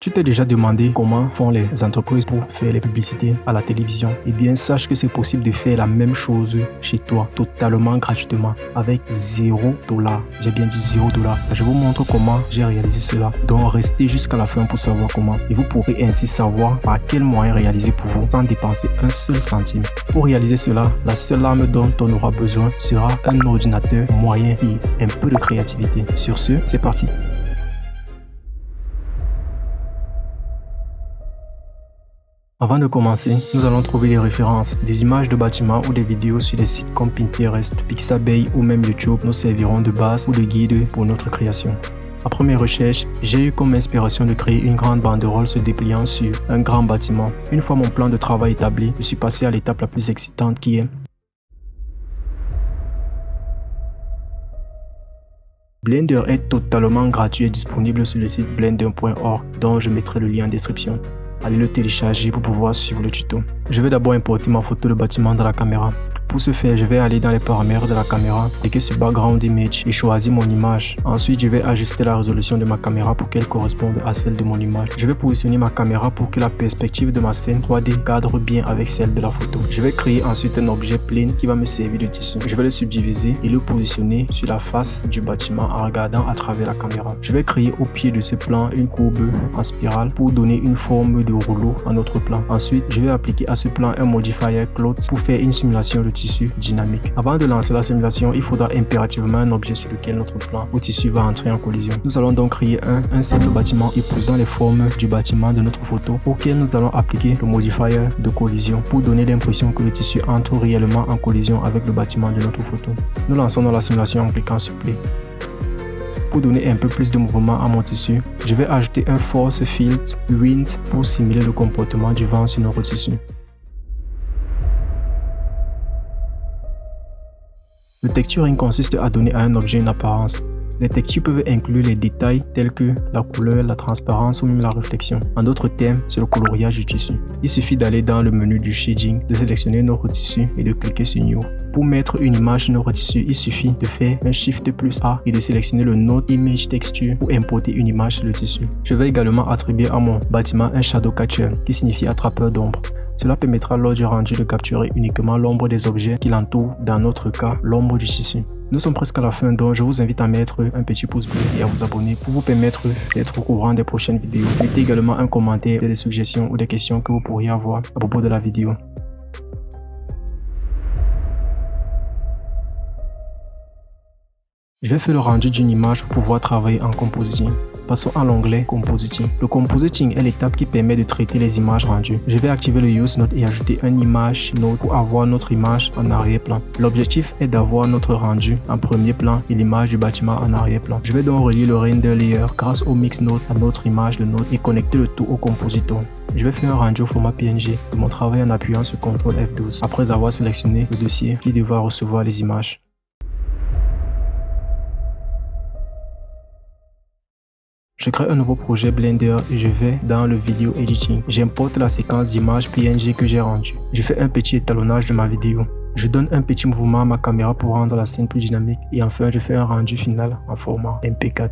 Tu t'es déjà demandé comment font les entreprises pour faire les publicités à la télévision? Eh bien, sache que c'est possible de faire la même chose chez toi, totalement gratuitement, avec $0. J'ai bien dit $0. Je vous montre comment j'ai réalisé cela. Donc, restez jusqu'à la fin pour savoir comment. Et vous pourrez ainsi savoir par quel moyen réaliser pour vous sans dépenser un seul centime. Pour réaliser cela, la seule arme dont on aura besoin sera un ordinateur moyen et un peu de créativité. Sur ce, c'est parti. Avant de commencer, nous allons trouver des références. Des images de bâtiments ou des vidéos sur des sites comme Pinterest, Pixabay ou même YouTube nous serviront de base ou de guide pour notre création. Après mes recherches, j'ai eu comme inspiration de créer une grande banderole se dépliant sur un grand bâtiment. Une fois mon plan de travail établi, je suis passé à l'étape la plus excitante qui est Blender est totalement gratuit et disponible sur le site blender.org dont je mettrai le lien en description. Allez le télécharger pour pouvoir suivre le tuto. Je vais d'abord importer ma photo de bâtiment dans la caméra. Pour ce faire, je vais aller dans les paramètres de la caméra, cliquer sur Background Image et choisir mon image. Ensuite, je vais ajuster la résolution de ma caméra pour qu'elle corresponde à celle de mon image. Je vais positionner ma caméra pour que la perspective de ma scène 3D cadre bien avec celle de la photo. Je vais créer ensuite un objet plane qui va me servir de tissu. Je vais le subdiviser et le positionner sur la face du bâtiment en regardant à travers la caméra. Je vais créer au pied de ce plan une courbe en spirale pour donner une forme de rouleau à notre plan. Ensuite, je vais appliquer à ce plan un modifier Cloth pour faire une simulation de tissu dynamique. Avant de lancer la simulation, il faudra impérativement un objet sur lequel notre plan ou tissu va entrer en collision. Nous allons donc créer un simple bâtiment épousant les formes du bâtiment de notre photo auquel nous allons appliquer le modifier de collision pour donner l'impression que le tissu entre réellement en collision avec le bâtiment de notre photo. Nous lançons dans la simulation en cliquant sur Play. Pour donner un peu plus de mouvement à mon tissu, je vais ajouter un Force Field Wind pour simuler le comportement du vent sur notre tissu. Le texturing consiste à donner à un objet une apparence. Les textures peuvent inclure les détails tels que la couleur, la transparence ou même la réflexion. En d'autres termes, c'est le coloriage du tissu. Il suffit d'aller dans le menu du shading, de sélectionner notre tissu et de cliquer sur New. Pour mettre une image sur notre tissu, il suffit de faire un Shift plus A et de sélectionner le Node Image Texture pour importer une image sur le tissu. Je vais également attribuer à mon bâtiment un Shadow Catcher qui signifie attrapeur d'ombre. Cela permettra lors du rendu de capturer uniquement l'ombre des objets qui l'entourent, dans notre cas l'ombre du tissu. Nous sommes presque à la fin, donc je vous invite à mettre un petit pouce bleu et à vous abonner pour vous permettre d'être au courant des prochaines vidéos. Mettez également un commentaire, des suggestions ou des questions que vous pourriez avoir à propos de la vidéo. Je vais faire le rendu d'une image pour pouvoir travailler en compositing. Passons à l'onglet Compositing. Le Compositing est l'étape qui permet de traiter les images rendues. Je vais activer le Use Node et ajouter un Image Node pour avoir notre image en arrière-plan. L'objectif est d'avoir notre rendu en premier plan et l'image du bâtiment en arrière-plan. Je vais donc relier le Render Layer grâce au Mix Node à notre image de node et connecter le tout au Compositor. Je vais faire un rendu au format PNG de mon travail en appuyant sur CTRL F12 après avoir sélectionné le dossier qui devra recevoir les images. Je crée un nouveau projet Blender et je vais dans le Video Editing. J'importe la séquence d'images PNG que j'ai rendue. Je fais un petit étalonnage de ma vidéo. Je donne un petit mouvement à ma caméra pour rendre la scène plus dynamique. Et enfin, je fais un rendu final en format MP4.